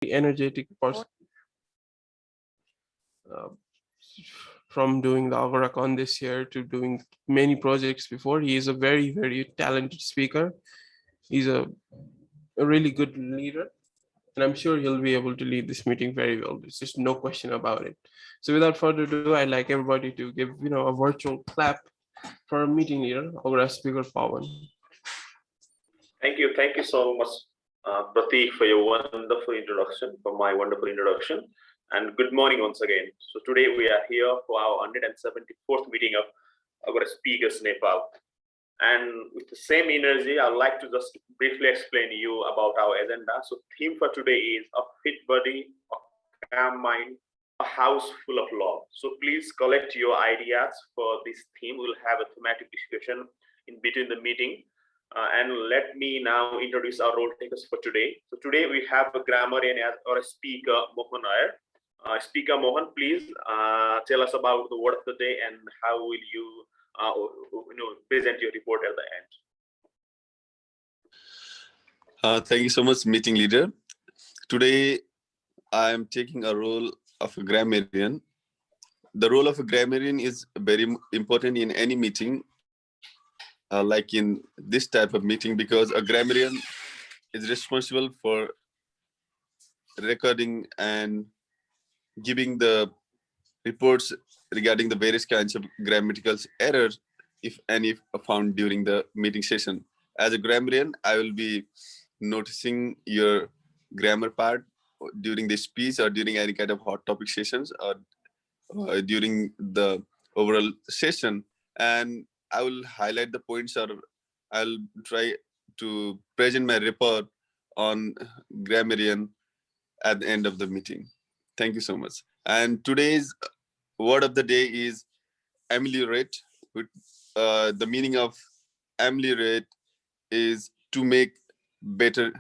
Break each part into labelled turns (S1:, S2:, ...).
S1: energetic person. From doing the Avaracon this year to doing many projects before, he is a very, very talented speaker. He's a really good leader, and I'm sure he'll be able to lead this meeting very well. There's just no question about it. So without further ado, I'd like everybody to give a virtual clap for our meeting leader, our speaker Pawan.
S2: Thank you so much, Pratik, for your wonderful introduction, for my wonderful introduction. And good morning once again. So today we are here for our 174th meeting of our speakers Nepal. And with the same energy, I'd like to just briefly explain to you about our agenda. So theme for today is a fit body, a calm mind, a house full of love. So please collect your ideas for this theme. We'll have a thematic discussion in between the meeting. And let me now introduce our role takers for today. So today we have a grammarian as our speaker, Mohan Iyer. Speaker Mohan, please tell us about the word of the day and how will you present your report at the end.
S3: Thank you so much, meeting leader. Today, I am taking a role of a grammarian. The role of a grammarian is very important in any meeting, like in this type of meeting, because a grammarian is responsible for recording and giving the reports regarding the various kinds of grammatical errors, if any found during the meeting session. As a grammarian, I will be noticing your grammar part during the speech or during any kind of hot topic sessions or during the overall session. And I will highlight the points, or I'll try to present my report on grammarian at the end of the meeting. Thank you so much. And today's word of the day is ameliorate. The meaning of ameliorate is to make better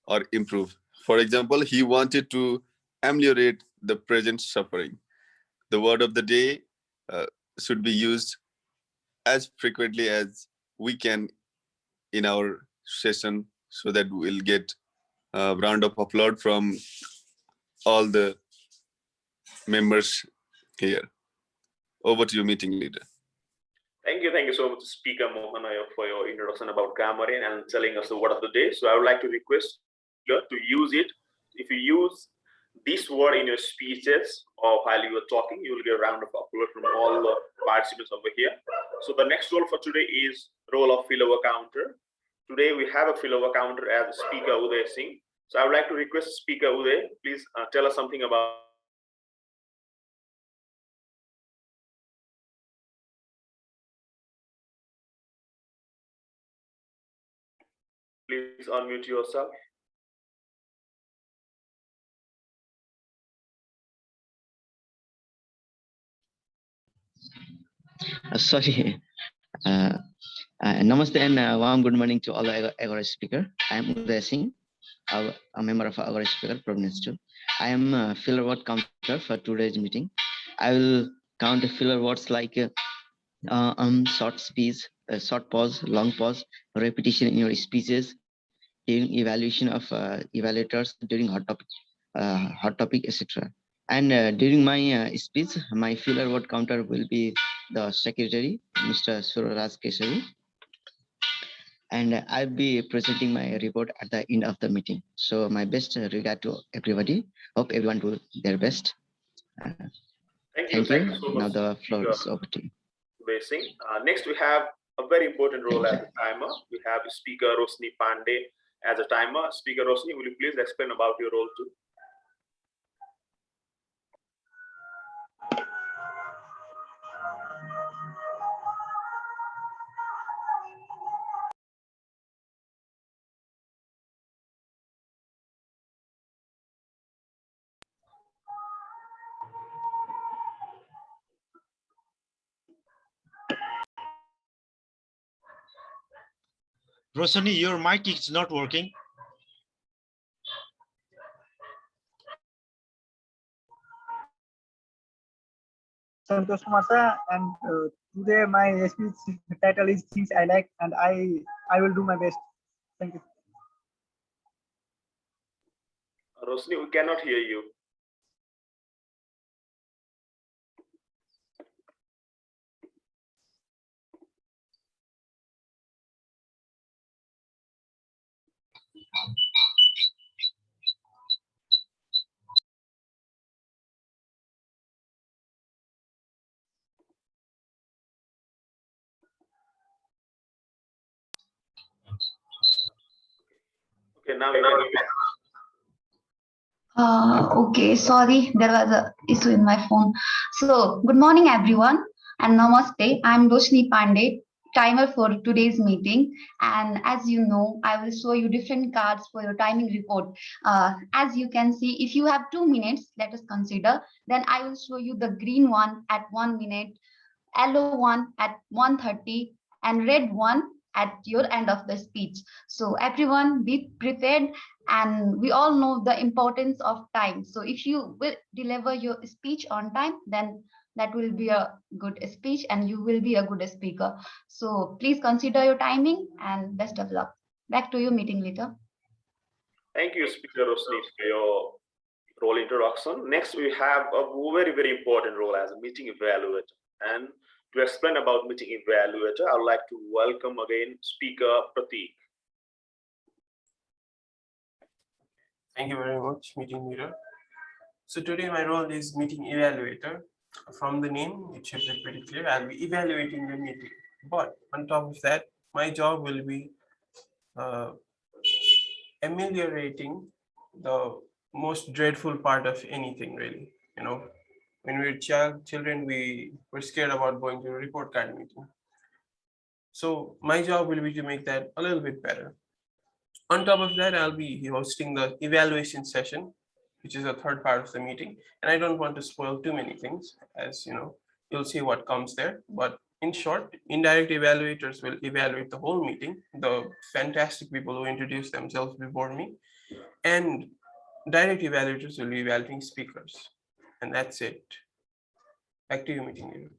S3: or improve. For example, he wanted to ameliorate the present suffering. The word of the day should be used as frequently as we can in our session, so that we'll get a round of applause from all the members here. Over to you, meeting leader.
S2: Thank you so much, Speaker Mohan, for your introduction about grammarian and telling us the word of the day. So I would like to request you to use it. If you use this word in your speeches or while you are talking, you will get a round of applause from all the participants over here. So the next role for today is role of fill-over counter. Today we have a fill-over counter as Speaker Uday Singh. So I would like to request Speaker Uday, please tell us something about. Please unmute yourself.
S4: Sorry. Namaste and warm good morning to all Agora speaker. I am Uday Singh, a member of Agora speaker province 2. I am a filler word counter for today's meeting. I will count filler words like short speech, short pause, long pause, repetition in your speeches, during evaluation of evaluators during hot topic, etc. And during my speech, my filler word counter will be the secretary, Mr. Suraraj Kesari. And I'll be presenting my report at the end of the meeting. So my best regard to everybody. Hope everyone do their best.
S2: Thank you so much.
S4: Now the floor is over to you.
S2: Next, we have a very important role as a timer. We have Speaker Rosni Pandey as a timer. Speaker Rosni, will you please explain about your role too?
S5: Rosani, your mic is not working.
S6: Santos Kumar, and today my speech title is Things I Like, and I will do my best. Thank you.
S2: Rosni, we cannot hear you. Okay, now you can.
S7: Okay, sorry, there was a issue in my phone. So, good morning, everyone, and namaste. I'm Roshni Pandey, timer for today's meeting. And as you know, I will show you different cards for your timing report. As you can see, if you have 2 minutes, let us consider, then I will show you the green one at 1 minute, yellow one at 1:30, and red one at your end of the speech. So everyone be prepared, and we all know the importance of time. So if you will deliver your speech on time, then that will be a good speech and you will be a good speaker. So please consider your timing and best of luck. Back to you, meeting leader.
S2: Thank you, Speaker Rosni, for your role introduction. Next, we have a very, very important role as a meeting evaluator. And to explain about meeting evaluator, I would like to welcome again Speaker Prateek.
S1: Thank you very much, meeting leader. So today my role is meeting evaluator. From the name, it should be pretty clear. I'll be evaluating the meeting. But on top of that, my job will be ameliorating the most dreadful part of anything, really. You know, when we were children, we were scared about going to a report card meeting. So my job will be to make that a little bit better. On top of that, I'll be hosting the evaluation session, which is the third part of the meeting. And I don't want to spoil too many things, as you know, you'll see what comes there. But in short, indirect evaluators will evaluate the whole meeting, the fantastic people who introduce themselves before me, and direct evaluators will be evaluating speakers. And that's it. Back to you, meeting leader.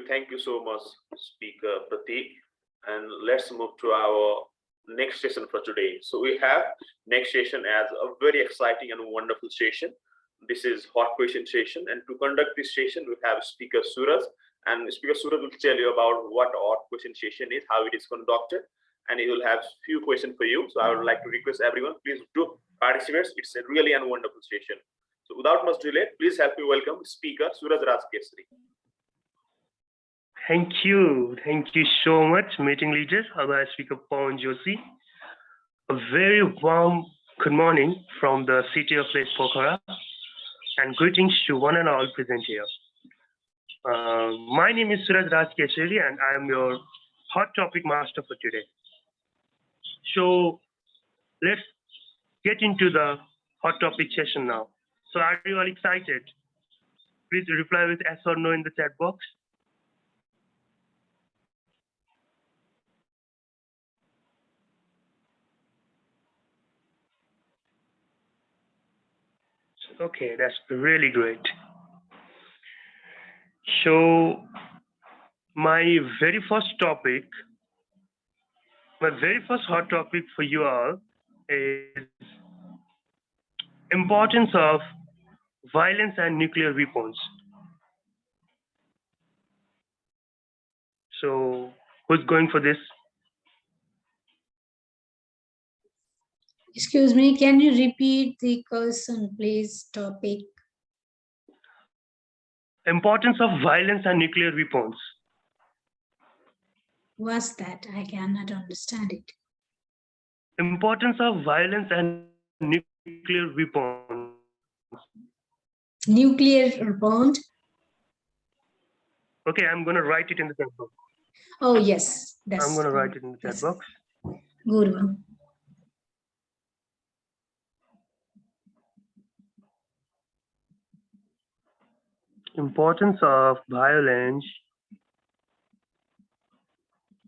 S2: Thank you so much, Speaker Prateek. And let's move to our next session for today. So we have next session as a very exciting and wonderful session. This is hot question session, and to conduct this session, we have Speaker Suraj, and Speaker Suraj will tell you about what hot question session is, how it is conducted, and he will have few questions for you. So I would like to request everyone, please do participate. It's a really and wonderful session. So without much delay, please help me welcome Speaker Suraj Rajkesari.
S8: Thank you so much, meeting leaders. Our Speaker Pawan Joshi. A very warm good morning from the city of Lake Pokhara, and greetings to one and all present here. My name is Suraj Rajkesari, and I am your hot topic master for today. So let's get into the hot topic session now. So are you all excited? Please reply with yes or no in the chat box. Okay, that's really great. So my very first hot topic for you all is importance of violence and nuclear weapons. So who's going for this?
S9: Excuse me, can you repeat the question, please, topic?
S8: Importance of violence and nuclear weapons.
S9: What's that? I cannot understand it.
S8: Importance of violence and nuclear weapons.
S9: Nuclear bond?
S8: Okay, I'm going to write it in the chat box.
S9: Oh, yes.
S8: I'm going to write it in the chat box.
S9: Good one.
S8: Importance of violence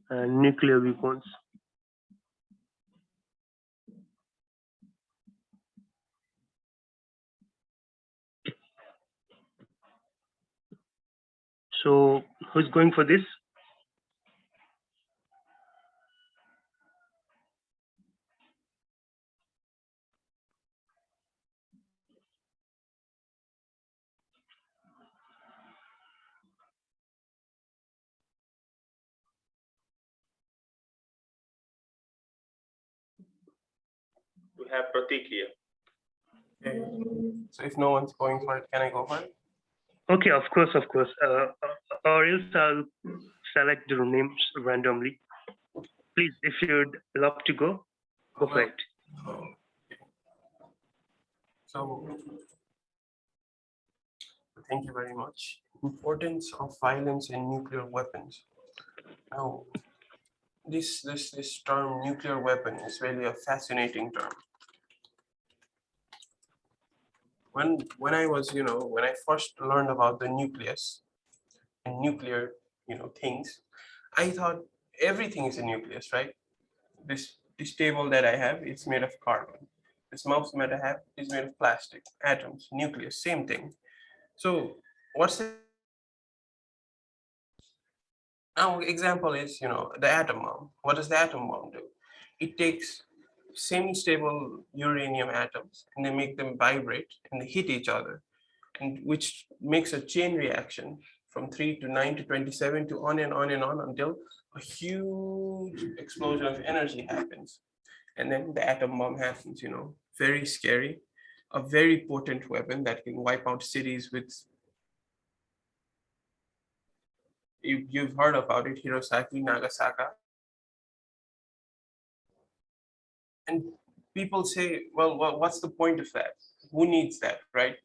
S8: and nuclear weapons. So who's going for this?
S2: We have Pratik here.
S1: Okay. So if no one's going for it, can I go for it?
S8: Okay, of course. Or else I'll select the names randomly. Please, if you'd love to go for it.
S1: Okay. So thank you very much. Importance of violence and nuclear weapons. Now, this term nuclear weapon is really a fascinating term. When I was, when I first learned about the nucleus and nuclear, things, I thought everything is a nucleus, right? This table that I have, it's made of carbon. This mouse that I have is made of plastic, atoms, nucleus, same thing. So what's the now example is, the atom bomb. What does the atom bomb do? It takes semi-stable uranium atoms and they make them vibrate and they hit each other, and which makes a chain reaction from 3 to 9 to 27 to on and on and on until a huge explosion of energy happens. And then the atom bomb happens, very scary, a very potent weapon that can wipe out cities with, you've heard about it, Hiroshima, Nagasaki. And people say, well, what's the point of that? Who needs that, right?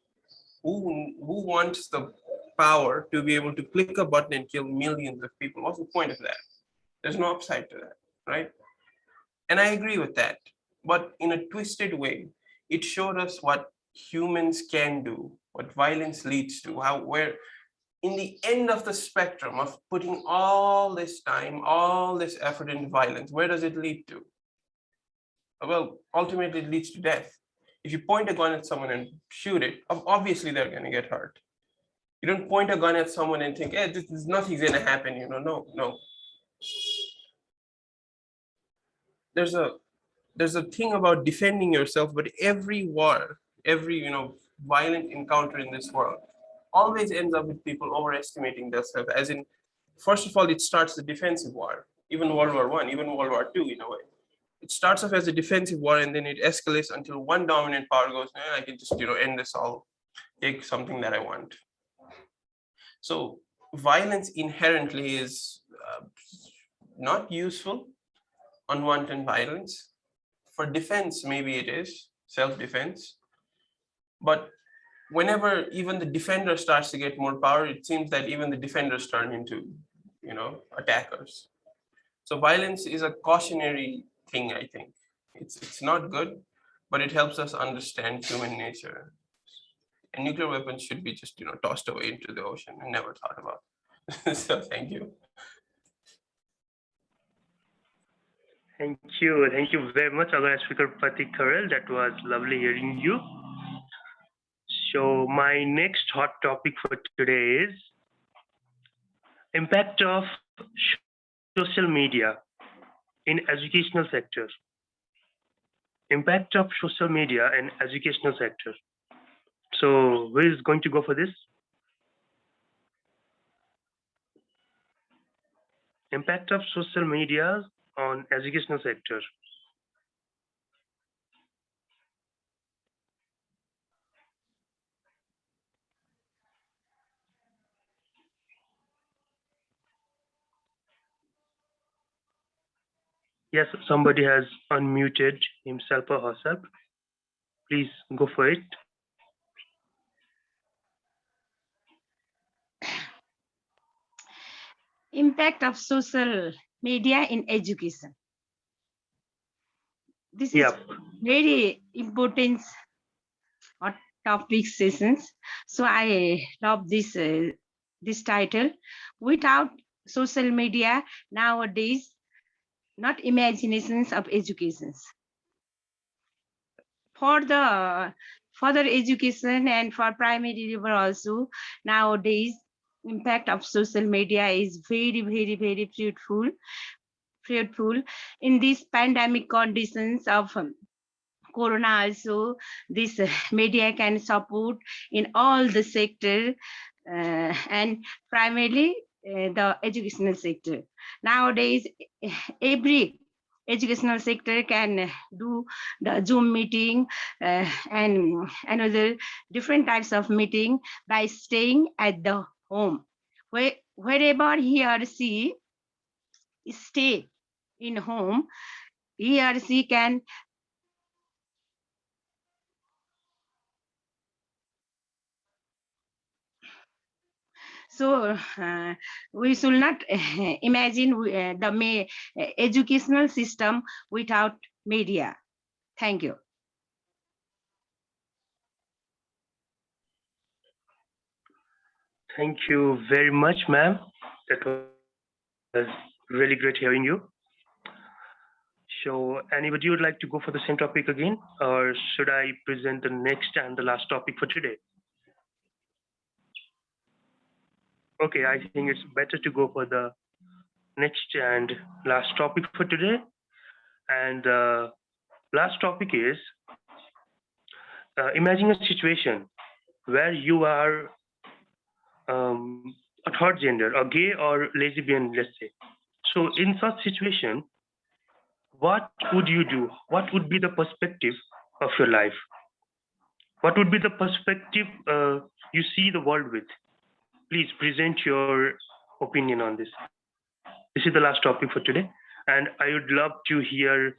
S1: Who wants the power to be able to click a button and kill millions of people? What's the point of that? There's no upside to that, right? And I agree with that. But in a twisted way, it showed us what humans can do, what violence leads to, where in the end of the spectrum of putting all this time, all this effort into violence, where does it lead to? Well, ultimately it leads to death. If you point a gun at someone and shoot it, obviously they're going to get hurt. You don't point a gun at someone and think, hey, nothing's going to happen. No. There's a thing about defending yourself, but every war, every violent encounter in this world always ends up with people overestimating themselves. As in, first of all, it starts the defensive war. Even World War I, even World War II, in a way. It starts off as a defensive war and then it escalates until one dominant power goes, I can just end this all, take something that I want. So violence inherently is not useful, unwanted violence. For defense, maybe it is self-defense. But whenever even the defender starts to get more power, it seems that even the defenders turn into, attackers. So violence is a cautionary thing, I think. It's not good, but it helps us understand human nature. And nuclear weapons should be just, tossed away into the ocean and never thought about. So thank you.
S8: Thank you very much, our speaker Pratik Karel. That was lovely hearing you. So my next hot topic for today is impact of social media in educational sector. Impact of social media in educational sector. So who is going to go for this? Impact of social media on educational sector. Yes, somebody has unmuted himself or herself. Please go for it.
S10: Impact of social media in education. This is very important topic sessions. So I love this this title. Without social media nowadays, not imaginations of educations. For the further education and for primary level also, nowadays impact of social media is very fruitful in these pandemic conditions of corona. Also this media can support in all the sector and primarily the educational sector. Nowadays every educational sector can do the Zoom meeting and another different types of meeting by staying at the home. Wherever he or she stay in home, he or she can so we should not imagine the educational system without media. Thank you.
S8: Thank you very much, ma'am. That was really great hearing you. So anybody would like to go for the same topic again, or should I present the next and the last topic for today? Okay, I think it's better to go for the next and last topic for today. And the last topic is imagine a situation where you are a third gender, a gay or lesbian, let's say. So in such situation, what would you do? What would be the perspective of your life? What would be the perspective you see the world with? Please present your opinion on this. This is the last topic for today, and I would love to hear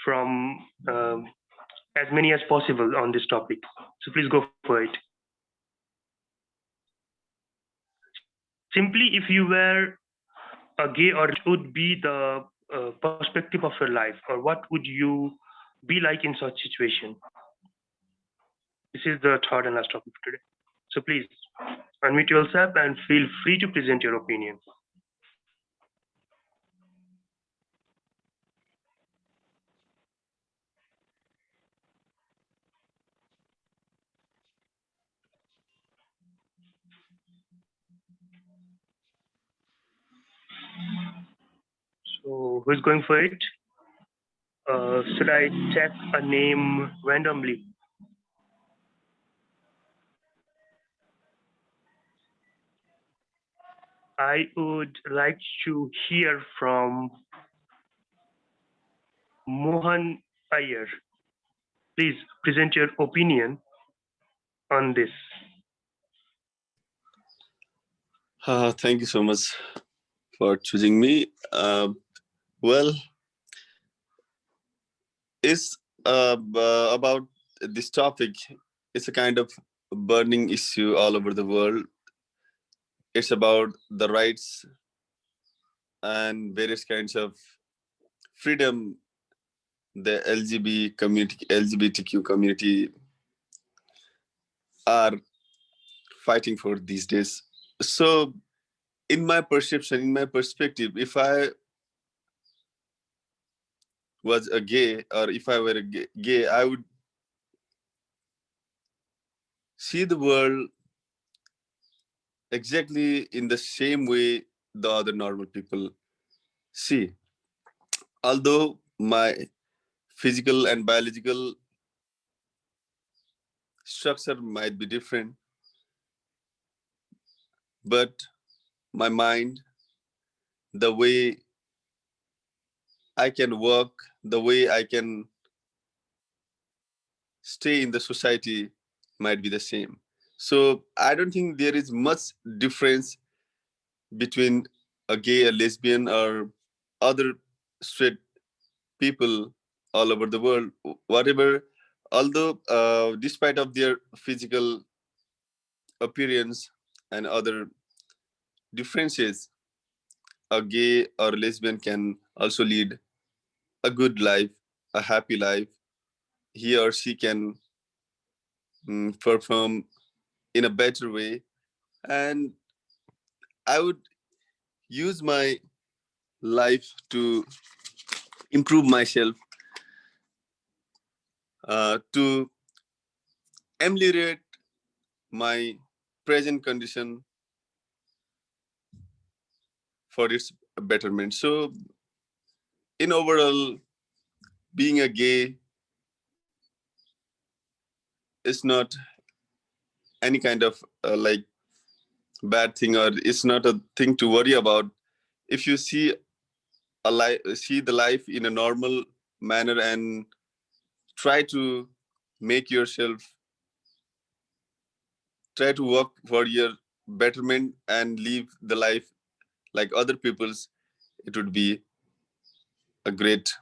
S8: from as many as possible on this topic. So please go for it. Simply, if you were a gay, or it would be the perspective of your life, or what would you be like in such situation? This is the third and last topic for today. So please unmute yourself and feel free to present your opinion. So who's going for it? Should I check a name randomly? I would like to hear from Mohan Iyer. Please present your opinion on this.
S3: Thank you so much for choosing me. Well, it's about this topic. It's a kind of burning issue all over the world. It's about the rights and various kinds of freedom the LGBTQ community are fighting for these days. So in my perception, in my perspective, if I was a gay, or if I were a gay, I would see the world exactly in the same way the other normal people see. Although my physical and biological structure might be different, but my mind, the way I can work, the way I can stay in the society might be the same. So I don't think there is much difference between a gay, a lesbian, or other straight people all over the world, whatever. Although despite of their physical appearance and other differences, a gay or lesbian can also lead a good life, a happy life. He or she can perform in a better way. And I would use my life to improve myself, to ameliorate my present condition for its betterment. So in overall, being a gay is not any kind of like bad thing, or it's not a thing to worry about. If you see see the life in a normal manner and try to make yourself, try to work for your betterment and live the life like other people's, it would be a great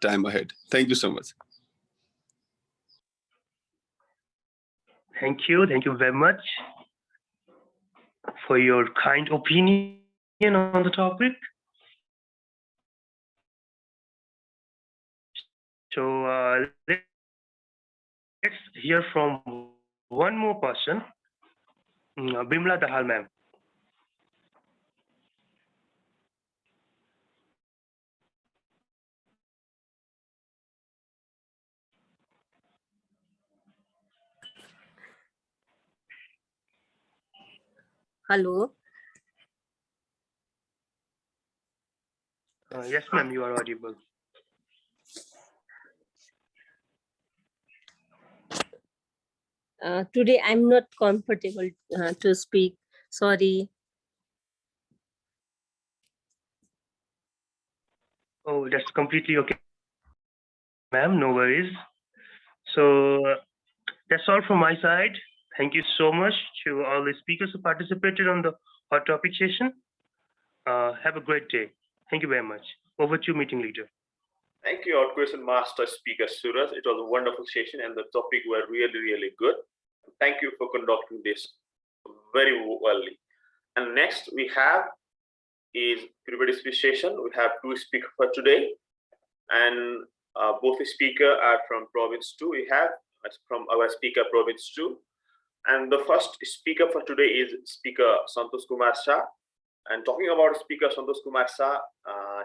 S3: time ahead. Thank you so much.
S8: Thank you very much for your kind opinion on the topic. So let's hear from one more person, Bimla Dahal ma'am.
S11: Hello.
S8: Yes, ma'am, you are audible.
S11: Today I'm not comfortable to speak. Sorry.
S8: Oh, that's completely okay, ma'am. No worries. So that's all from my side. Thank you so much to all the speakers who participated on the hot topic session. Have a great day. Thank you very much. Over to you, meeting leader.
S2: Thank you, our question master speaker Suraj. It was a wonderful session and the topic were really good. Thank you for conducting this very well. And next we have is everybody's session. We have two speakers for today, and both the speaker are from province 2. We have from our speaker province 2, and the first speaker for today is speaker Santos Kumar Shah. And talking about speaker Santos Kumar Shah,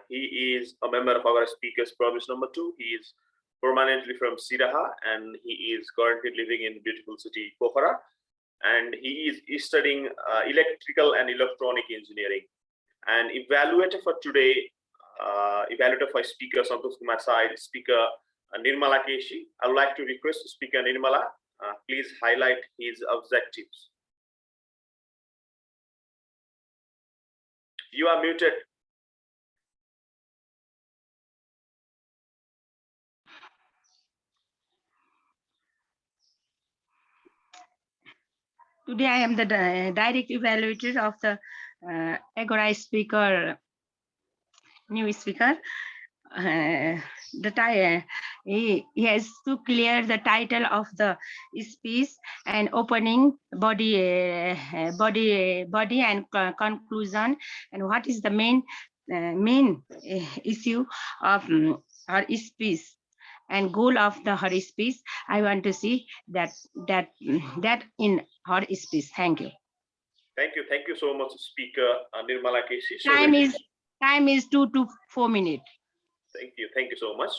S2: he is a member of our speakers province number 2. He is permanently from Siraha and he is currently living in beautiful city Pokhara, and he is studying electrical and electronic engineering. And evaluator for today, evaluator for speaker Santos Kumar Shah is speaker Nirmala Keshi. I would like to request speaker Nirmala, please highlight his objectives. You are muted.
S10: Today I am the direct evaluator of the Agora speaker, new speaker. He has to clear the title of the speech and opening body and conclusion, and what is the main issue of her speech and goal of her speech. I want to see that in her speech. Thank you.
S2: Thank you so much, speaker Nirmala Keshi. So
S10: time is 2 to 4 minutes.
S2: Thank you so much.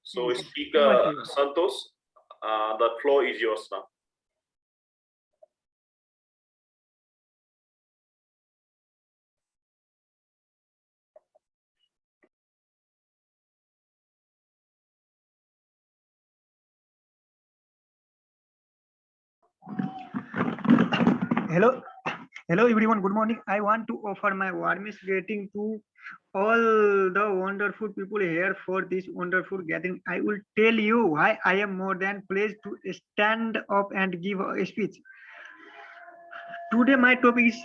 S2: So speaker Santos, the floor is yours now.
S6: Hello everyone, good morning. I want to offer my warmest greeting to all the wonderful people here for this wonderful gathering. I will tell you why I am more than pleased to stand up and give a speech. Today my topic is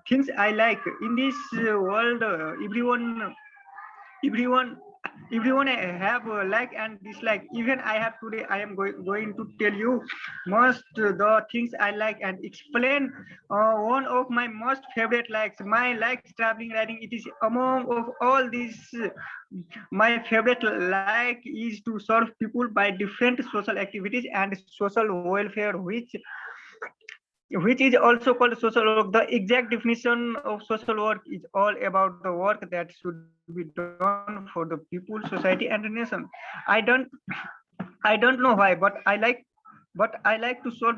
S6: things I like. In this world, everyone have a like and dislike. Even I have today, I am going to tell you most the things I like and explain one of my most favorite likes. My likes traveling, writing. It is among of all these. My favorite like is to serve people by different social activities and social welfare, which is also called social work. The exact definition of social work is all about the work that should be done for the people, society, and the nation. I don't know why, but I like to serve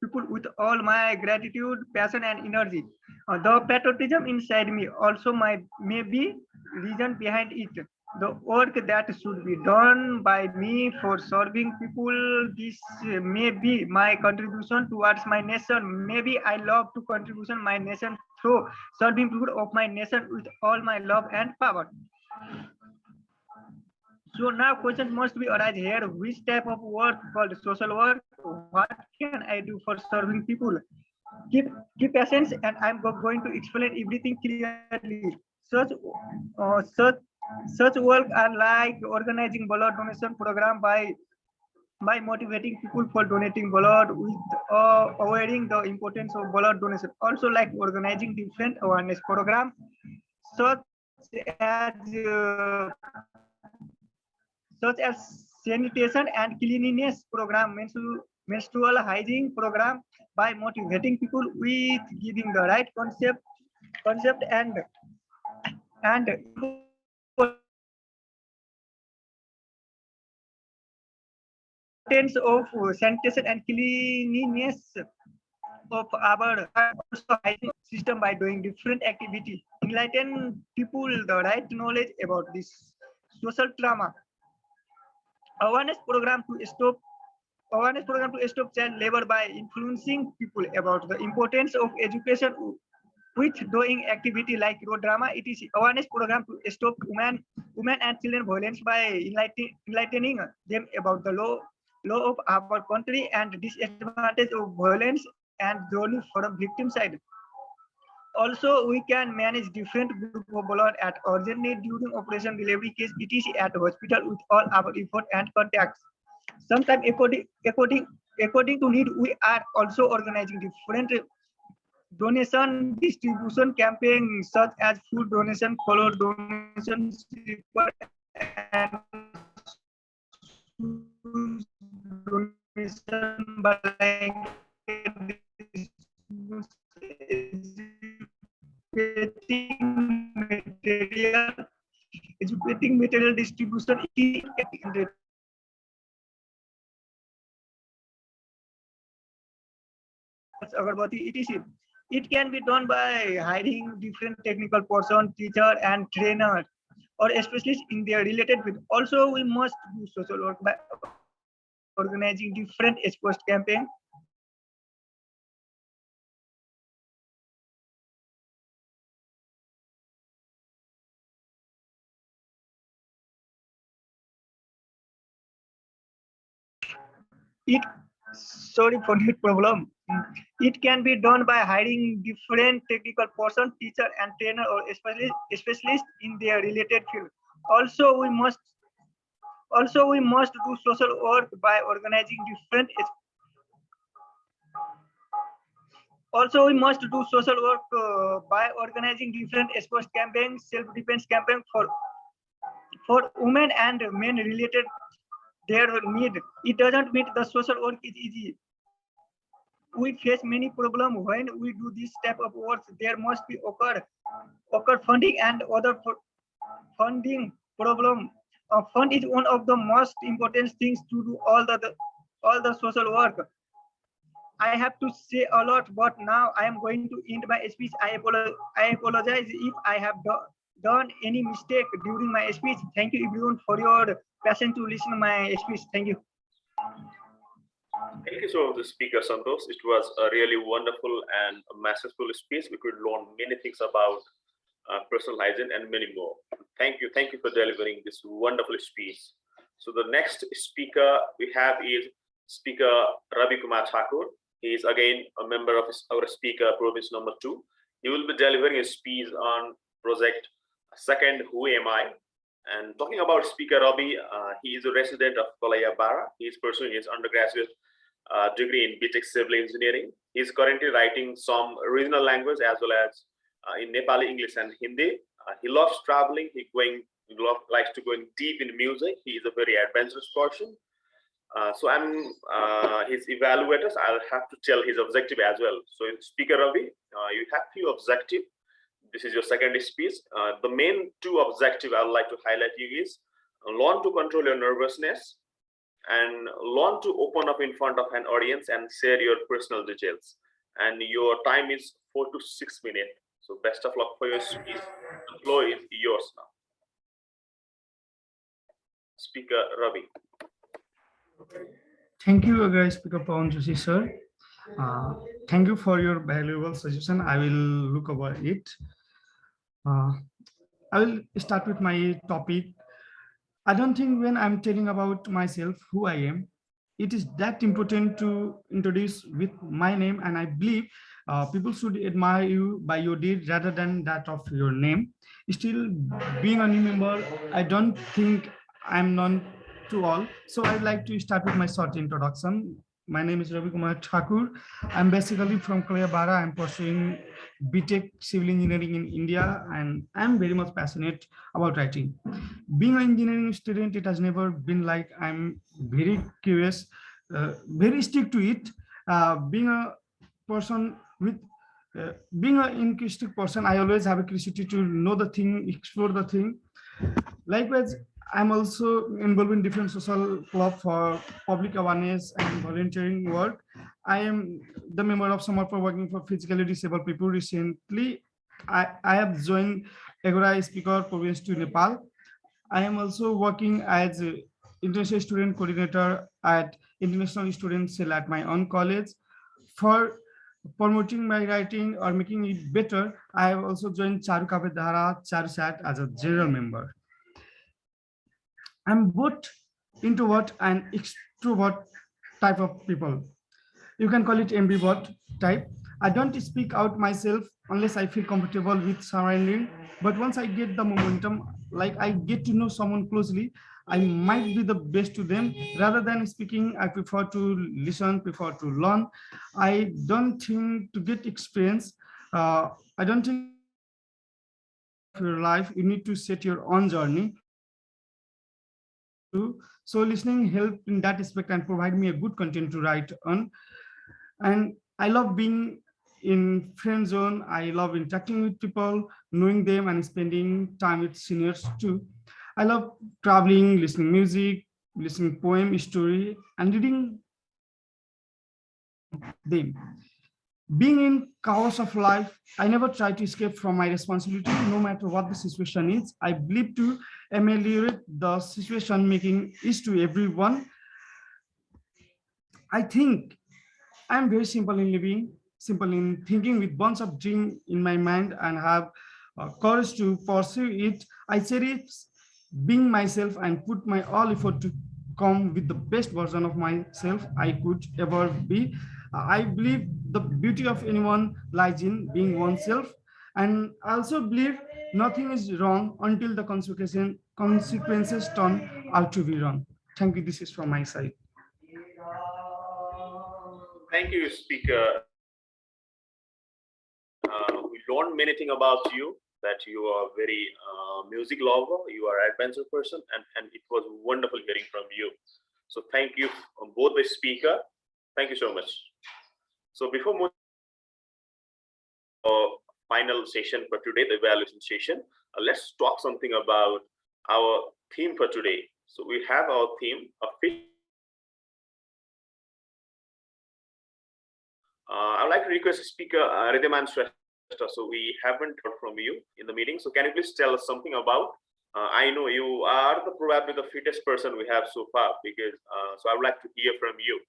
S6: people with all my gratitude, passion, and energy. The patriotism inside me also may be reason behind it. The work that should be done by me for serving people, this may be my contribution towards my nation. Maybe I love to contribution my nation through serving people of my nation with all my love and power. So now questions must be arise here. Which type of work called social work? What can I do for serving people? Keep, keep patience, and I'm going to explain everything clearly. Such work are like organizing blood donation program by motivating people for donating blood with awareing the importance of blood donation. Also like organizing different awareness program such as uh, such as sanitation and cleanliness program, menstrual hygiene program by motivating people with giving the right concept and importance of sanitation and cleanliness of our also hygiene system by doing different activity. Enlighten people the right knowledge about this social trauma. Awareness program to stop child labor by influencing people about the importance of education with doing activity like road drama. It is awareness program to stop women and children violence by enlightening them about the law of our country and disadvantage of violence and journey from victim side. Also, we can manage different group of blood at urgent need during operation delivery case, etc. at hospital with all our effort and contacts. Sometimes according to need, we are also organizing different donation distribution campaigns such as food donation, color donation, slipper, and donation, blanket material, educating material distribution, and Agarbati, etc. It can be done by hiring different technical person, teacher, and trainer, or specialists in their related field. Also, we must do social work by organizing different exposed campaign. It sorry for net problem. It can be done by hiring different technical person, teacher, and trainer, or specialist in their related field. Also, we must do social work by organizing different. Also, we must do social work by organizing different sports campaigns, self-defense campaign for women and men related their need. It doesn't mean the social work is easy. We face many problems when we do this type of work. There must be occur funding and other funding problem. Fund is one of the most important things to do all the social work. I have to say a lot, but now I am going to end my speech. I apologize if I have done any mistake during my speech. Thank you everyone for your passion to listen to my speech. Thank you.
S2: Thank you so much, Speaker Santos. It was a really wonderful and masterful speech. We could learn many things about personal hygiene and many more. Thank you for delivering this wonderful speech. So the next speaker we have is Speaker Ravi Kumar Thakur. He is again a member of our speaker province number 2. He will be delivering a speech on project Second Who Am I? And talking about Speaker Ravi, he is a resident of Kolaya Bara. He is pursuing his undergraduate degree in BTech Civil Engineering. He is currently writing some regional language as well as in Nepali, English, and Hindi. He loves traveling. He likes to go deep in music. He is a very adventurous person. So I'm his evaluators. I'll have to tell his objective as well. So Speaker Ravi, you have few objectives. This is your second speech. The main two objectives I would like to highlight you is learn to control your nervousness and learn to open up in front of an audience and share your personal details. And your time is 4 to 6 minutes. So best of luck for your speech. The floor is yours now. Speaker Ravi.
S12: Thank you, Speaker Pawan Joshi, sir. Thank you for your valuable suggestion. I will look over it. Uh, I will start with my topic. I don't think when I'm telling about myself, who I am, it is that important to introduce with my name. And I believe people should admire you by your deed rather than that of your name. Still, being a new member, I don't think I'm known to all. So I'd like to start with my short introduction. My name is Ravi Kumar Thakur. I'm basically from Kaleyabara. I'm pursuing BTech Civil Engineering in India, and I'm very much passionate about writing. Being an engineering student, it has never been like I'm very curious, very stick to it. Being a person with being an inquisitive person, I always have a curiosity to know the thing, explore the thing. Likewise, I'm also involved in different social club for public awareness and volunteering work. I am the member of Summer for working for physically disabled people. Recently, I have joined Agora Speaker Province to Nepal. I am also working as a international student coordinator at International Student Cell at my own college. For promoting my writing or making it better, I have also joined Charu Kape Dhara Charusat as a general member. I'm both introvert and extrovert type of people. You can call it ambivert type. I don't speak out myself unless I feel comfortable with surrounding. But once I get the momentum, like I get to know someone closely, I might be the best to them. Rather than speaking, I prefer to listen, prefer to learn. I don't think to get experience. I don't think of your life, you need to set your own journey. So listening helped in that aspect and provide me a good content to write on. And I love being in friend zone. I love interacting with people, knowing them, and spending time with seniors too. I love traveling, listening music, listening poem, story, and reading them. Being in chaos of life, I never try to escape from my responsibility, no matter what the situation is. I believe to ameliorate the situation, making is to everyone. I think I'm very simple in living, simple in thinking with bunch of dream in my mind and have courage to pursue it. I cherish being myself and put my all effort to come with the best version of myself I could ever be. I believe the beauty of anyone lies in being oneself. And I also believe nothing is wrong until the consequences turn out to be wrong. Thank you. This is from my side.
S2: Thank you, Speaker. We learned many things about you, that you are very music lover, you are adventure person, and it was wonderful hearing from you. So thank you both the speaker. Thank you so much. So before moving final session for today, the evaluation session, let's talk something about our theme for today. So we have our theme of fit. I'd like to request Speaker Riddhiman Shrestha. So we haven't heard from you in the meeting. So can you please tell us something about? I know you are probably the fittest person we have so far, because so I would like to hear from you.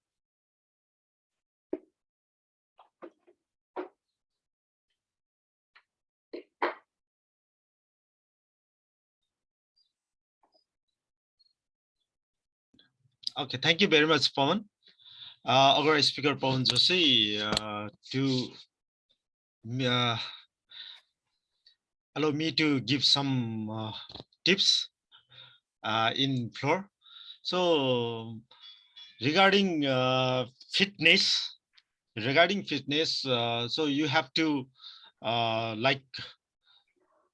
S5: Okay, thank you very much, Pawan. Our speaker, Pawan Joshi, to allow me to give some tips in floor. So regarding fitness, so you have to like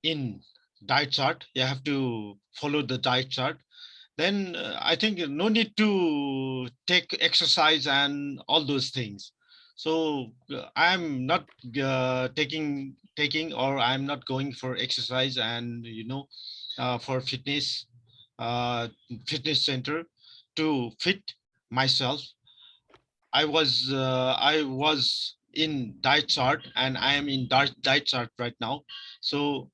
S5: in diet chart, you have to follow the diet chart. Then I think no need to take exercise and all those things. So I'm not taking or I'm not going for exercise and for fitness center to fit myself. I was in diet chart and I am in diet chart right now. So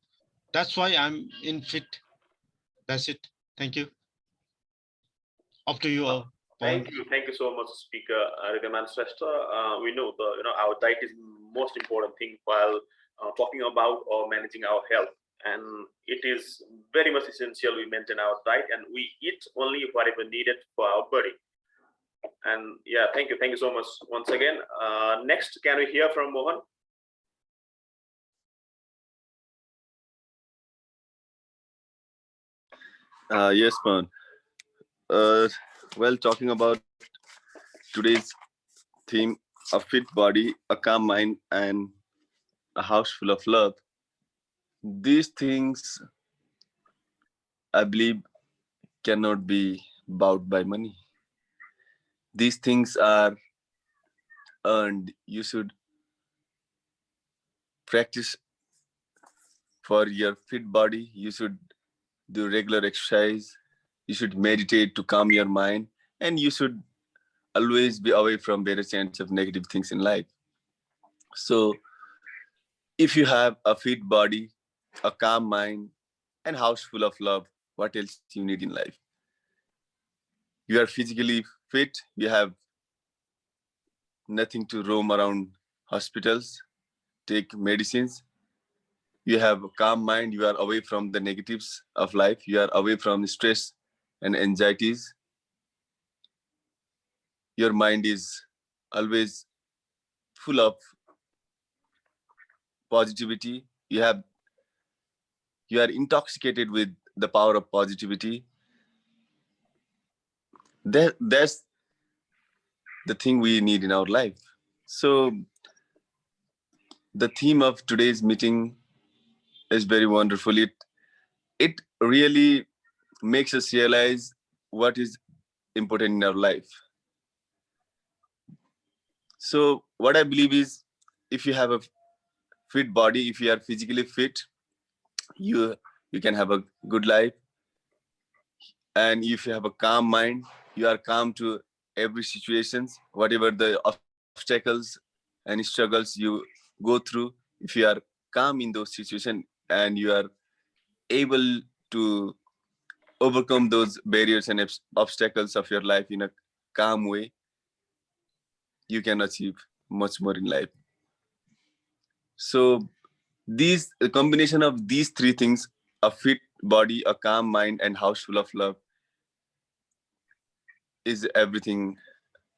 S5: that's why I'm in fit. That's it. Thank you. Up to you all.
S2: Thank you so much, Speaker Rigaman Srestha. We know our diet is most important thing while talking about or managing our health, and it is very much essential we maintain our diet and we eat only whatever needed for our body. And yeah, thank you so much once again. Next, can we hear from Mohan?
S3: Yes, man. Well, talking about today's theme, a fit body, a calm mind, and a house full of love. These things, I believe, cannot be bought by money. These things are earned. You should practice for your fit body. You should do regular exercise. You should meditate to calm your mind, and you should always be away from better chance of negative things in life. So if you have a fit body, a calm mind, and house full of love, what else you need in life? You are physically fit, you have nothing to roam around hospitals, take medicines. You have a calm mind, you are away from the negatives of life, you are away from stress and anxieties. Your mind is always full of positivity. You are intoxicated with the power of positivity. That's the thing we need in our life. So the theme of today's meeting is very wonderful. It really makes us realize what is important in our life. So what I believe is, if you have a fit body, if you are physically fit, you can have a good life. And if you have a calm mind, you are calm to every situations, whatever the obstacles and struggles you go through. If you are calm in those situations and you are able to overcome those barriers and obstacles of your life in a calm way, you can achieve much more in life. So a combination of these three things, a fit body, a calm mind, and house full of love, is everything,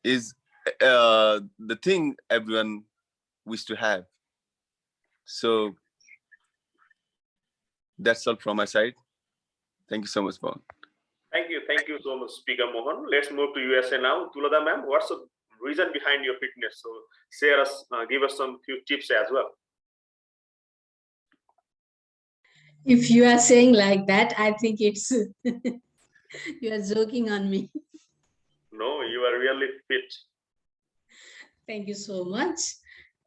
S3: is the thing everyone wish to have. So that's all from my side. Thank you so much, Pawan.
S2: Thank you so much, Speaker Mohan. Let's move to USA now. Tulada ma'am, what's the reason behind your fitness? So give us some few tips as well.
S9: If you are saying like that, I think it's you are joking on me.
S2: No, you are really fit.
S9: Thank you so much.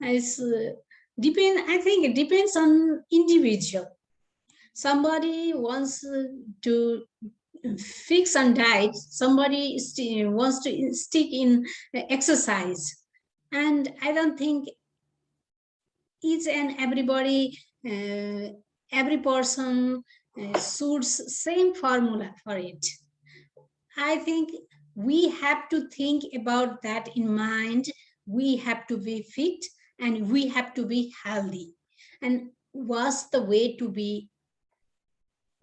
S9: I think it depends on individual. Somebody wants to fix on diet, somebody wants to stick in exercise, and I don't think each and everybody, every person suits same formula for it. I think we have to think about that in mind. We have to be fit and we have to be healthy. And what's the way to be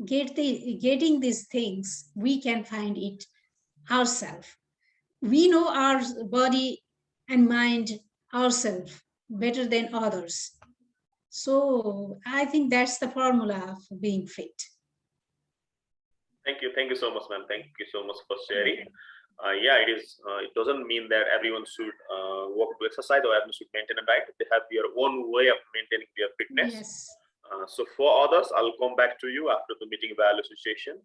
S9: getting these things? We can find it ourselves. We know our body and mind ourselves better than others. So I think that's the formula of being fit.
S2: Thank you so much, ma'am. Thank you so much for sharing. Yeah, it is. It doesn't mean that everyone should work to exercise or everyone should maintain a diet. They have their own way of maintaining their fitness.
S9: Yes.
S2: So for others, I'll come back to you after the meeting evaluation session.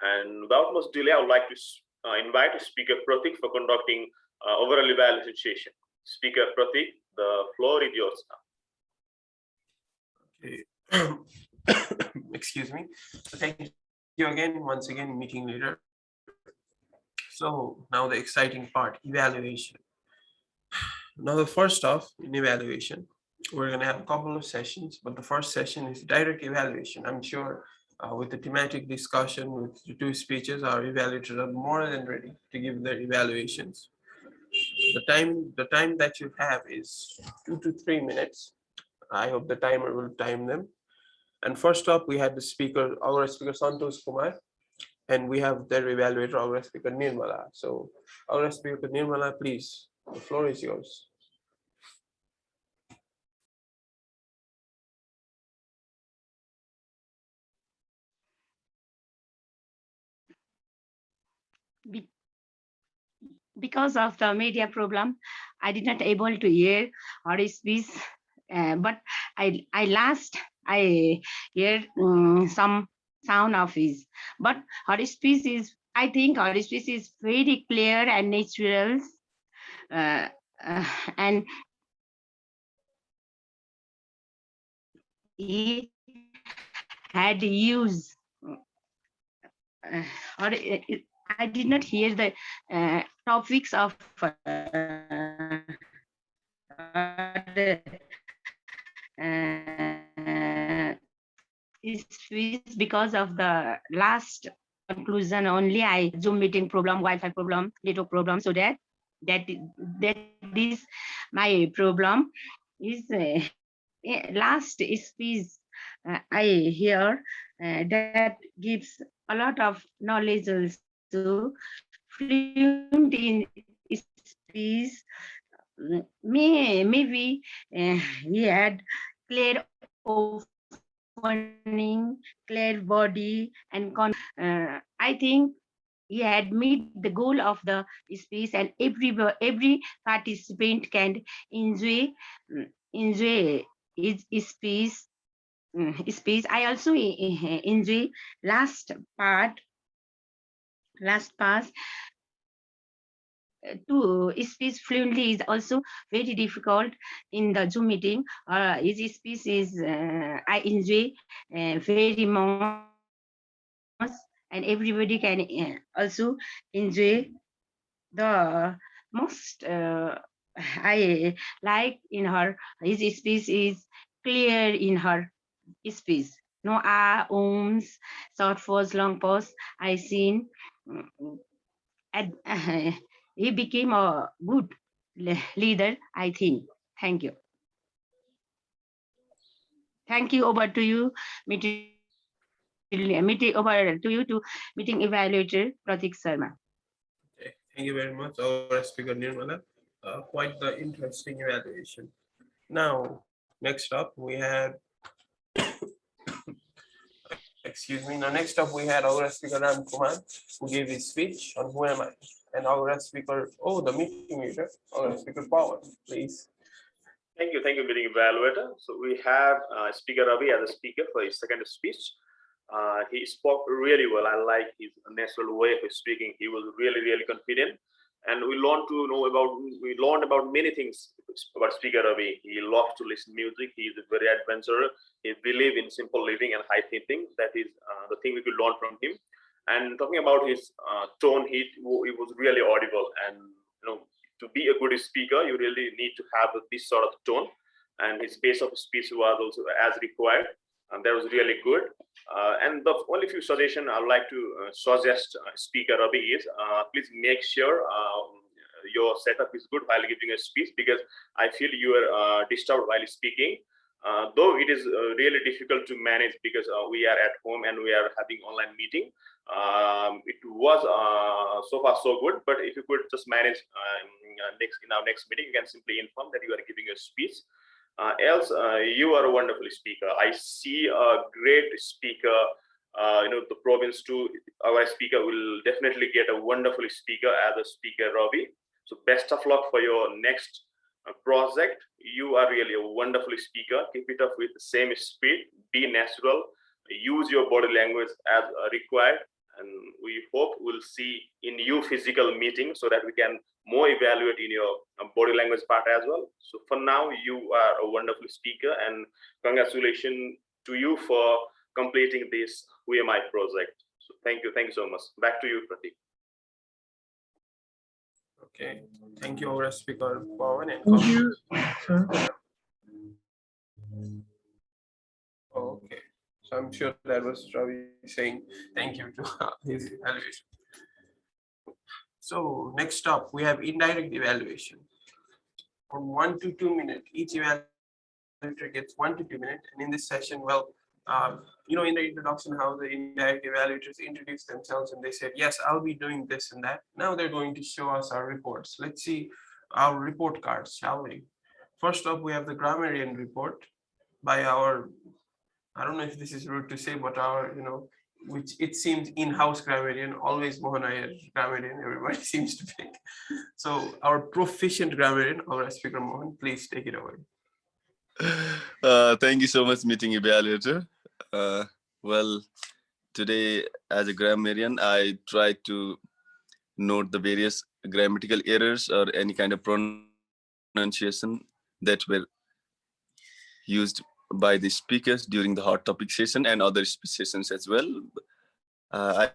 S2: And without much delay, I would like to invite Speaker Pratik for conducting overall evaluation session. Speaker Pratik, the floor is yours now.
S1: Okay. Excuse me. Thank you again, once again, meeting leader. So now the exciting part, evaluation. Now the first off, in evaluation, we're going to have a couple of sessions, but the first session is direct evaluation. I'm sure With the thematic discussion with the two speeches, our evaluators are more than ready to give their evaluations. The time that you have is 2 to 3 minutes. I hope the timer will time them. And first up, we had the speaker, our speaker Santos Kumar, and we have their evaluator, our speaker Nirmala. So, our speaker Nirmala, please, the floor is yours.
S10: Because of the media problem, I did not able to hear her speech, but I hear some sound of his. But her speech is, I think her speech is very clear and natural, and he had used. Or I did not hear the topics of speech because of the last conclusion only. I Zoom meeting problem, Wi-Fi problem, network problem. So that is my problem. Is last speech I hear that gives a lot of knowledge also, fluent in speech. Maybe he had clear opening, clear body, and I think he had meet the goal of the speech, and every participant can enjoy his speech. I also enjoy last part to speak fluently is also very difficult in the Zoom meeting. His speech is I enjoy very much, and everybody can also enjoy the most. I like in her, his speech is clear in her speech. No ums, short pause, long pause. I seen. And he became a good leader, I think. Thank you. Thank you. Over to you, meeting evaluator Pratik Sharma.
S1: Okay, thank you very much, our speaker Nirmala. Quite the interesting evaluation. Now, next up we had, excuse me. Now, next up we had our speaker Ram Kumar, who gave his speech on who am I, and our speaker, the meeting leader, our speaker Power, please.
S2: Thank you, meeting evaluator. So we have Speaker Ravi as a speaker for his second speech. He spoke really well. I like his natural way of speaking. He was really, really confident, and we learned about many things about Speaker Ravi. He loves to listen to music. He is a very adventurous. He believes in simple living and high thinking. That is the thing we could learn from him. And talking about his tone, it was really audible. And to be a good speaker, you really need to have this sort of tone. And his pace of speech was also as required. And that was really good. And the only few suggestions I would like to suggest Speaker Ravi is please make sure your setup is good while giving a speech, because I feel you are disturbed while speaking. Though it is really difficult to manage because we are at home and we are having online meeting. It was so far so good, but if you could just manage in our next meeting, you can simply inform that you are giving a speech. Else, you are a wonderful speaker. I see a great speaker. The province too. Our speaker will definitely get a wonderful speaker as a speaker, Ravi. So best of luck for your next project. You are really a wonderful speaker. Keep it up with the same speed. Be natural. Use your body language as required. And we hope we'll see in you physical meeting so that we can more evaluate in your body language part as well. So for now, you are a wonderful speaker, and congratulations to you for completing this Who Am I project. So thank you so much. Back to you, Pratik.
S1: Okay, thank you, our speaker Pawan.
S12: Thank you, sir.
S1: Okay, So I'm sure that was Ravi saying thank you to his evaluation. So next up, we have indirect evaluation. From 1 to 2 minutes, each evaluator gets 1 to 2 minutes. And in this session, well, in the introduction, how the indirect evaluators introduced themselves and they said, yes, I'll be doing this and that. Now they're going to show us our reports. Let's see our report cards, shall we? First up, we have the grammarian report by our, I don't know if this is rude to say, but our, which it seems in-house grammarian, always Mohanaya grammarian, everybody seems to think. So our proficient grammarian, our speaker Mohan, please take it away.
S3: Thank you so much, meeting evaluator. Well, today as a grammarian, I try to note the various grammatical errors or any kind of pronunciation that were used by the speakers during the hot topic session and other sessions as well. I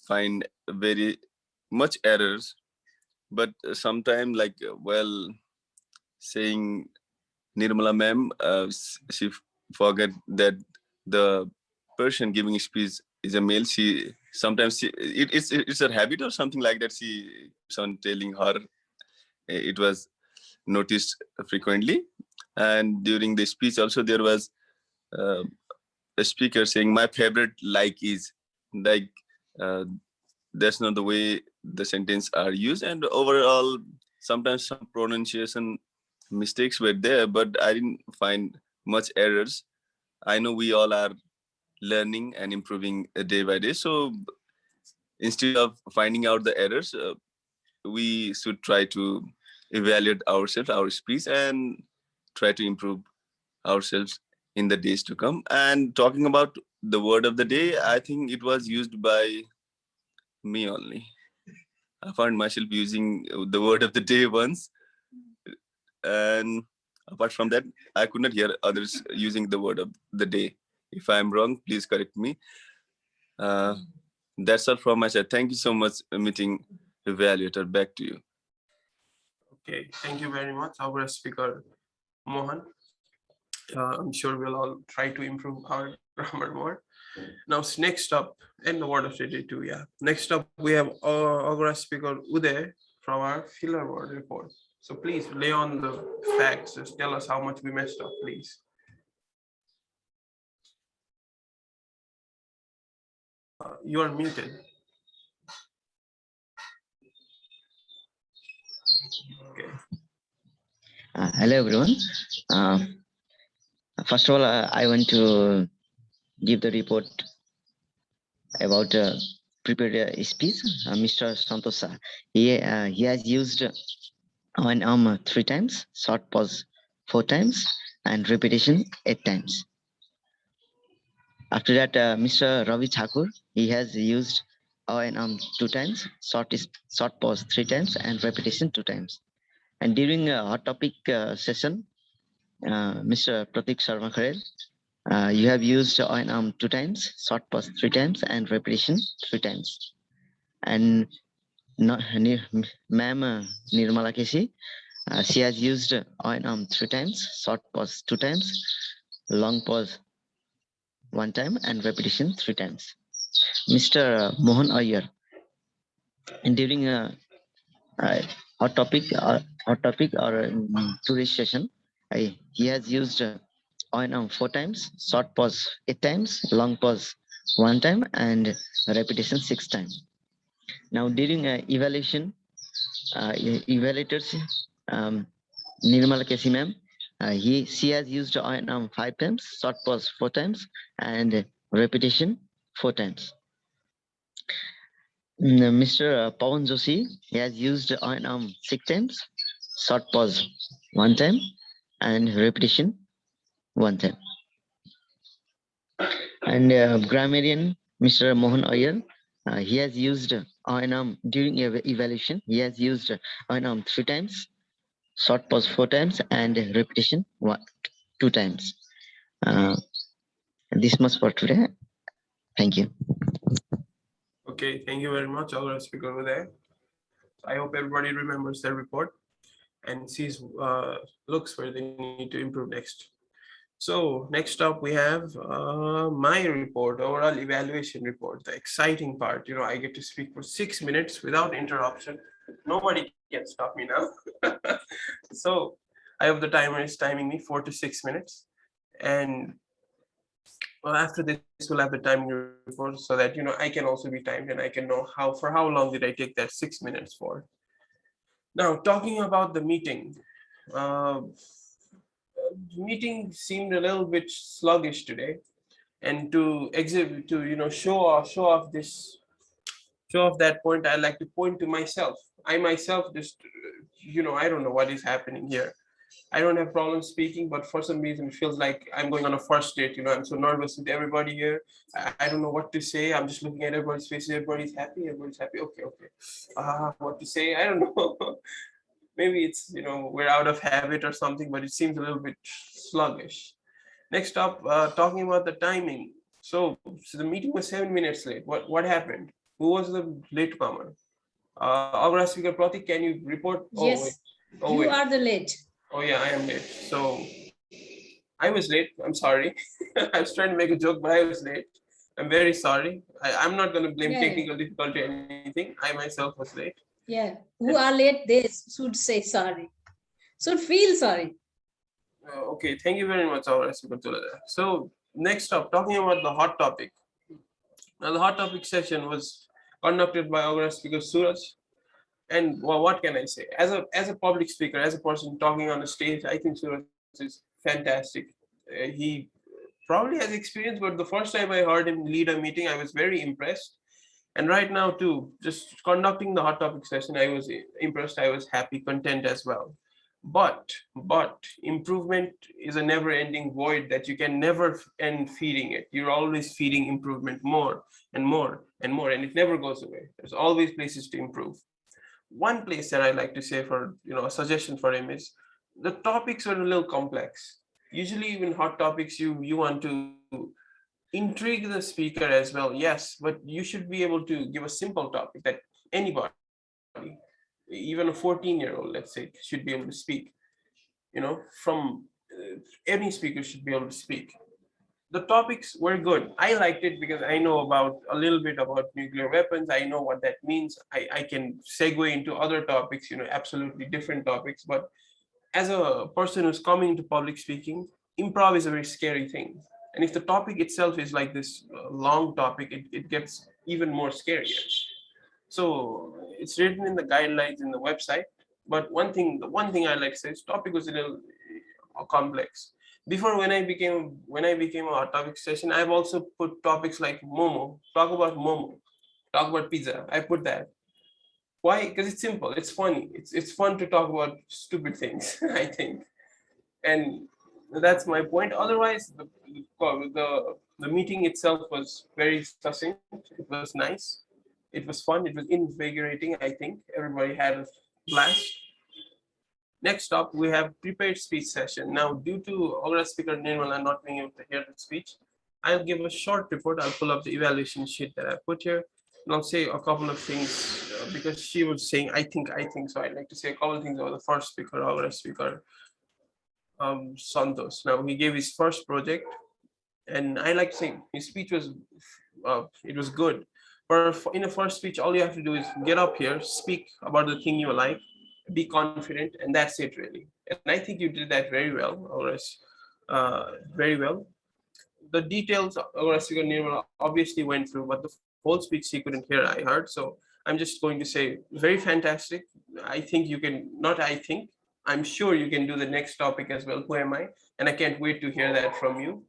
S3: find very much errors, but sometimes saying Nirmala ma'am, she forget that the person giving speech is a male. It's her habit or something like that. She keeps on telling her. It was noticed frequently, and during the speech also there was a speaker saying my favorite is like. That's not the way the sentence are used, and overall sometimes some pronunciation mistakes were there, but I didn't find much errors. I know we all are learning and improving day by day, so instead of finding out the errors, we should try to evaluate ourselves, our speech, and try to improve ourselves in the days to come. And talking about the word of the day, I think it was used by me only. I found myself using the word of the day once, and apart from that, I could not hear others using the word of the day. If I'm wrong, please correct me. That's all from my side. Thank you so much, meeting evaluator. Back to you.
S1: Okay, thank you very much, our speaker Mohan. I'm sure we'll all try to improve our grammar more. Now, next up, and the word of the day too, yeah. Next up, we have our speaker Uday from our filler word report. So please lay on the facts. Just tell us how much we messed up, please. You are muted. Okay.
S4: Hello, everyone. First of all, I want to give the report about prepared speech. Mr. Santos, he has used on 3 times, short pause 4 times, and repetition 8 times. After that, Mr. Ravi Thakur, he has used on 2 times, short pause 3 times, and repetition 2 times. And during a hot topic session, Mr. Pratik Sharma Kharel, you have used on 2 times, short pause 3 times, and repetition 3 times. And Ma'am Nirmala Keshi, she has used on 3 times, short pause 2 times, long pause 1 time, and repetition 3 times. Mr. Mohan Iyer, and during a hot topic or today's session, he has used on 4 times, short pause 8 times, long pause 1 time, and repetition 6 times. Now during evaluation, evaluators, Nirmala Kesi ma'am, she has used on 5 times, short pause 4 times, and repetition 4 times. Mr. Pawan Joshi, he has used on 6 times, short pause 1 time, and repetition 1 time. And grammarian Mr. Mohan Iyer, he has used during evaluation, he has used 3 times, short pause 4 times, and repetition 2 times. This much for today. Thank you.
S1: Okay, thank you very much, our speaker over there. I hope everybody remembers their report and sees looks where they need to improve next. So next up we have my report, overall evaluation report, the exciting part. I get to speak for 6 minutes without interruption. Nobody can stop me now. So I have the timer is timing me 4 to 6 minutes. And well, after this we'll have the timing report so that I can also be timed and I can know for how long did I take that 6 minutes for. Now talking about the meeting. Uh, Meeting seemed a little bit sluggish today, and to exhibit to show off that point, I like to point to myself. I myself just I don't know what is happening here. I don't have problems speaking, but for some reason it feels like I'm going on a first date. I'm so nervous with everybody here. I don't know what to say. I'm just looking at everybody's faces. Everybody's happy. Everybody's happy. Okay, okay. What to say? I don't know. Maybe it's we're out of habit or something, but it seems a little bit sluggish. Next up, talking about the timing. So the meeting was 7 minutes late. What happened? Who was the latecomer? August speaker Pratik, can you report? Oh wait.
S9: Yes,
S1: Oh
S9: you
S1: wait.
S9: are the late.
S1: Oh yeah, I am late. So I was late. I'm sorry. I was trying to make a joke, but I was late. I'm very sorry. I'm not going to blame
S9: Yeah.
S1: technical difficulty or anything. I myself was late.
S9: Yeah, who are late, they should say sorry. Should feel sorry.
S1: Okay, thank you very much, our speaker. So next up, talking about the hot topic. Now, the hot topic session was conducted by our speaker Suraj. And well, what can I say? As a public speaker, as a person talking on the stage, I think Suraj is fantastic. He probably has experience, but the first time I heard him lead a meeting, I was very impressed. And right now, too, just conducting the hot topic session, I was impressed. I was happy, content as well. But improvement is a never-ending void that you can never end feeding it. You're always feeding improvement more and more and more, and it never goes away. There's always places to improve. One place that I like to say for a suggestion for him is the topics are a little complex. Usually, even hot topics, you want to intrigue the speaker as well. Yes, but you should be able to give a simple topic that anybody, even a 14-year-old, let's say, should be able to speak. From any speaker should be able to speak. The topics were good. I liked it because I know about a little bit about nuclear weapons. I know what that means. I can segue into other topics, absolutely different topics. But as a person who's coming into public speaking, improv is a very scary thing. And if the topic itself is like this long topic, it gets even more scarier. So it's written in the guidelines in the website. But the one thing I like to say is topic was a little complex. Before when I became a topic session, I've also put topics like momo, talk about pizza. I put that. Why? Because it's simple. It's funny. It's fun to talk about stupid things. I think, and that's my point. Otherwise, the meeting itself was very succinct. It was nice. It was fun. It was invigorating. I think everybody had a blast. Next up, we have prepared speech session. Now, due to our speaker Nirmala not being able to hear the speech, I'll give a short report. I'll pull up the evaluation sheet that I put here, and I'll say a couple of things because she was saying, I think. So I'd like to say a couple of things about the first speaker, our speaker, Santos. Now, he gave his first project, and I like to say his speech was, it was good. In a first speech, all you have to do is get up here, speak about the thing you like, be confident, and that's it really. And I think you did that very well, very well. The details our speaker Nirmala obviously went through, but the whole speech she couldn't hear, I heard. So I'm just going to say very fantastic. I think you can, not I think, I'm sure you can do the next topic as well. Who am I? And I can't wait to hear that from you.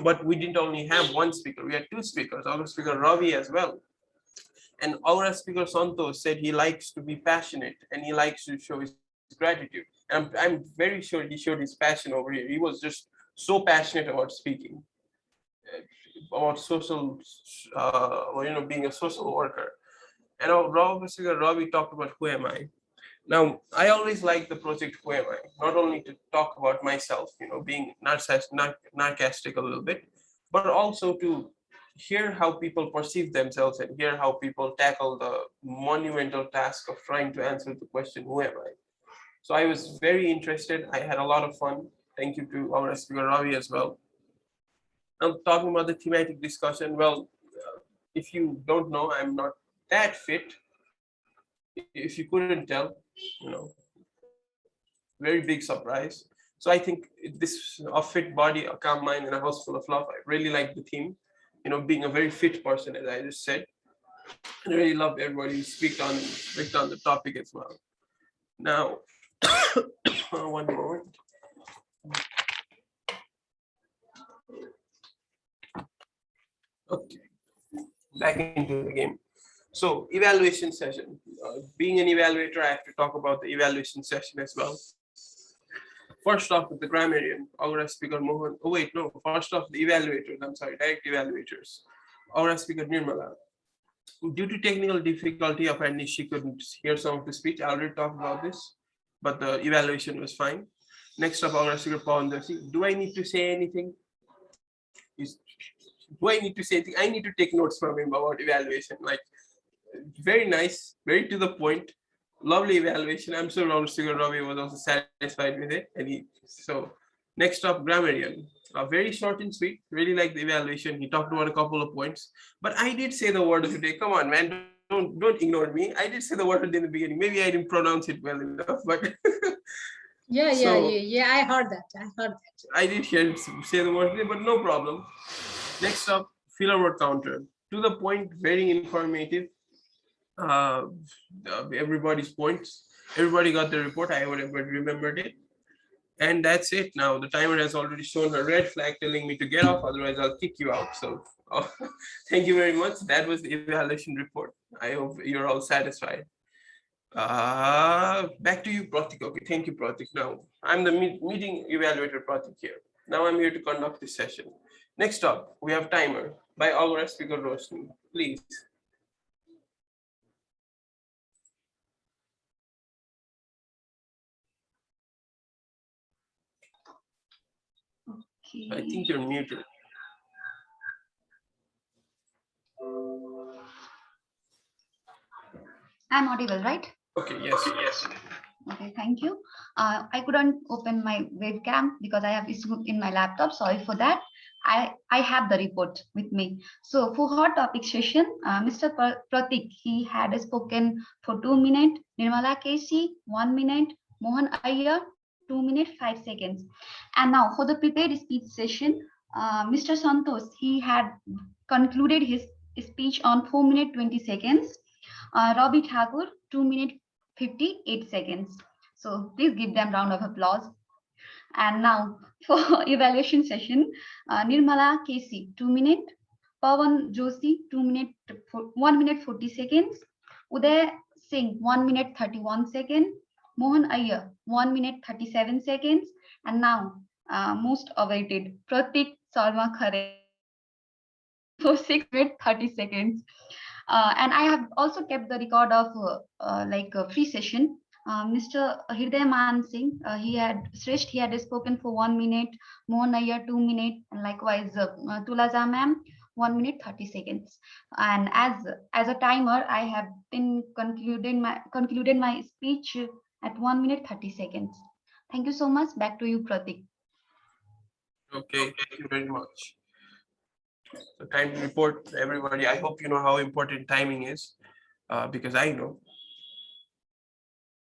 S1: But we didn't only have one speaker, we had two speakers, our speaker Ravi as well. And our speaker Santos said he likes to be passionate and he likes to show his gratitude. And I'm very sure he showed his passion over here. He was just so passionate about speaking, about social, being a social worker. And our speaker Ravi talked about who am I. Now, I always like the project Who Am I? Not only to talk about myself, being narcissistic a little bit, but also to hear how people perceive themselves and hear how people tackle the monumental task of trying to answer the question, who am I? So I was very interested. I had a lot of fun. Thank you to our speaker Ravi as well. I'm talking about the thematic discussion. Well, if you don't know, I'm not that fit. If you couldn't tell, you know, very big surprise. So I think this a fit body, a calm mind, and a house full of love. I really like the theme. You know, being a very fit person, as I just said. And I really love everybody who speak on the topic as well. Now, one moment. Okay, back into the game. So evaluation session. Being an evaluator, I have to talk about the evaluation session as well. First off, with the grammarian, our speaker Mohan. Oh wait, no. First off, the evaluators. I'm sorry, direct evaluators. Our speaker Nirmala. Due to technical difficulty, apparently she couldn't hear some of the speech. I already talked about this, but the evaluation was fine. Next up, our speaker Pawan Joshi. Do I need to say anything? Do I need to say anything? I need to take notes from him about evaluation. Like, very nice, very to the point, lovely evaluation. I'm sure our speaker Ravi was also satisfied with it. So next up, grammarian. Very short and sweet. Really like the evaluation. He talked about a couple of points, but I did say the word of the day. Come on, man, don't ignore me. I did say the word of the day in the beginning. Maybe I didn't pronounce it well enough, but
S9: Yeah. I heard that.
S1: I did say the word of the day, but no problem. Next up, filler word counter. To the point, very informative. Everybody's points. Everybody got the report. I would have remembered it. And that's it. Now the timer has already shown a red flag telling me to get off, otherwise I'll kick you out. So thank you very much. That was the evaluation report. I hope you're all satisfied. Back to you, Pratik. Okay, thank you, Pratik. Now I'm the meeting evaluator, Pratik here. Now I'm here to conduct this session. Next up, we have timer by our speaker Roshni. Please.
S7: Okay.
S1: I think you're muted.
S7: I'm audible, right?
S1: Okay, yes.
S7: Okay, thank you. I couldn't open my webcam because I have issue in my laptop. Sorry for that. I have the report with me. So for hot topic session, Mr. Pratik, he had spoken for 2 minutes. Nirmala Kesi, 1 minute. Mohan Iyer, 2 minutes, 5 seconds. And now for the prepared speech session, Mr. Santos, he had concluded his speech on 4 minutes, 20 seconds. Ravi Thakur, 2 minutes, 58 seconds. So please give them round of applause. And now for evaluation session, Nirmala Kesi, 2 minutes. Pawan Joshi, 1 minute 40 seconds. Uday Singh, 1 minute 31 seconds. Mohan Iyer, 1 minute 37 seconds. And now, most awaited, Pratik Sarma Khare for 6 minutes 30 seconds. And I have also kept the record of a free session. Mr. Hriday Man Singh, he had spoken for 1 minute, Mohan Iyer 2 minutes, and likewise Tulaja ma'am 1 minute 30 seconds. And as a timer, I have been concluded my speech at 1 minute 30 seconds. Thank you so much. Back to you, Pratik.
S1: Okay, thank you very much. So time report, everybody. I hope you know how important timing is, because I know.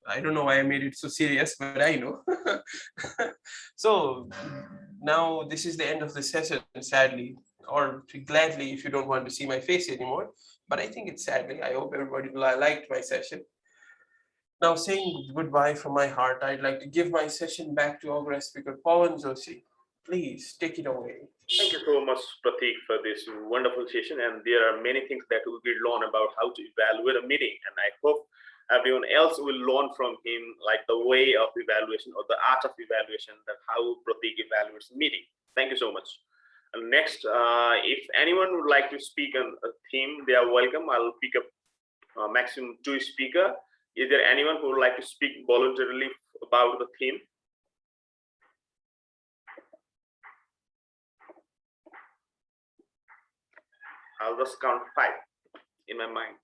S1: I don't know why I made it so serious, but I know. So now this is the end of the session, sadly, or gladly if you don't want to see my face anymore. But I think it's sadly. I hope everybody liked my session. Now saying goodbye from my heart, I'd like to give my session back to our guest speaker, Pawan Joshi. Please take it away.
S2: Thank you so much, Pratik, for this wonderful session. And there are many things that we will learn about how to evaluate a meeting. And I hope everyone else will learn from him, like the way of evaluation or the art of evaluation, that how Pratik evaluates a meeting. Thank you so much. And next, if anyone would like to speak on a theme, they are welcome. I'll pick up maximum 2 speakers. Is there anyone who would like to speak voluntarily about the theme? I'll just count 5 in my mind.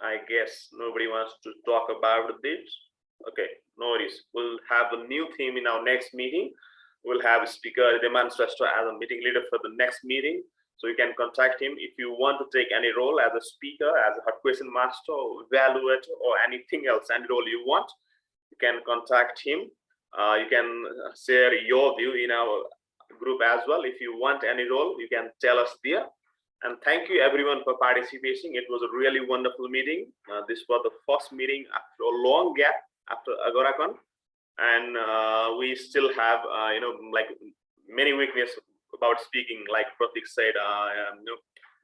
S2: I guess nobody wants to talk about this. Okay, no worries. We'll have a new theme in our next meeting. We'll have a speaker, Deman Srestha, as a meeting leader for the next meeting. So you can contact him if you want to take any role as a speaker, as a hot question master, or evaluator, or anything else, any role you want. You can contact him. You can share your view in our group as well. If you want any role, you can tell us there. And thank you everyone for participating. It was a really wonderful meeting. This was the first meeting after a long gap after AgoraCon. And we still have, like many weakness about speaking, like Pratik said,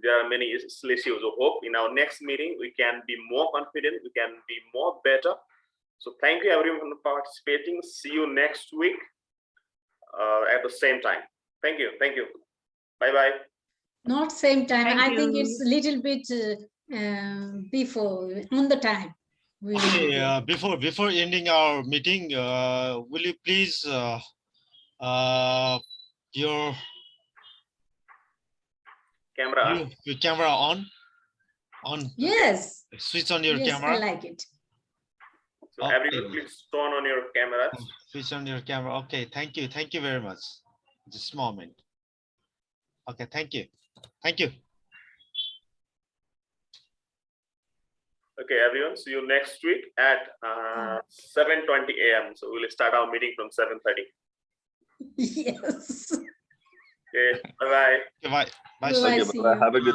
S2: there are many issues. So hope in our next meeting, we can be more confident, we can be more better. So thank you everyone for participating. See you next week at the same time. Thank you. Thank you. Bye-bye.
S9: Not same time.
S10: Thank
S9: I think
S10: you.
S9: it's a little bit before, on the time. We will
S5: Okay,
S9: begin.
S5: before ending our meeting, will you please your
S2: Camera.
S5: your camera on?
S9: Yes.
S5: Switch on your
S9: Yes,
S5: camera.
S9: I like it.
S2: So everyone, please turn on your cameras.
S5: Switch on your camera. Okay, thank you. Thank you very much. Just a moment. Okay, thank you. Thank you.
S2: Okay, everyone. See you next week at 7:20 a.m. So we'll start our meeting from 7:30.
S9: Yes.
S2: Okay. Bye-bye.
S5: Okay, bye. Bye.
S9: Bye-bye,
S3: Okay,
S9: see
S3: bye.
S9: you.
S3: Have a good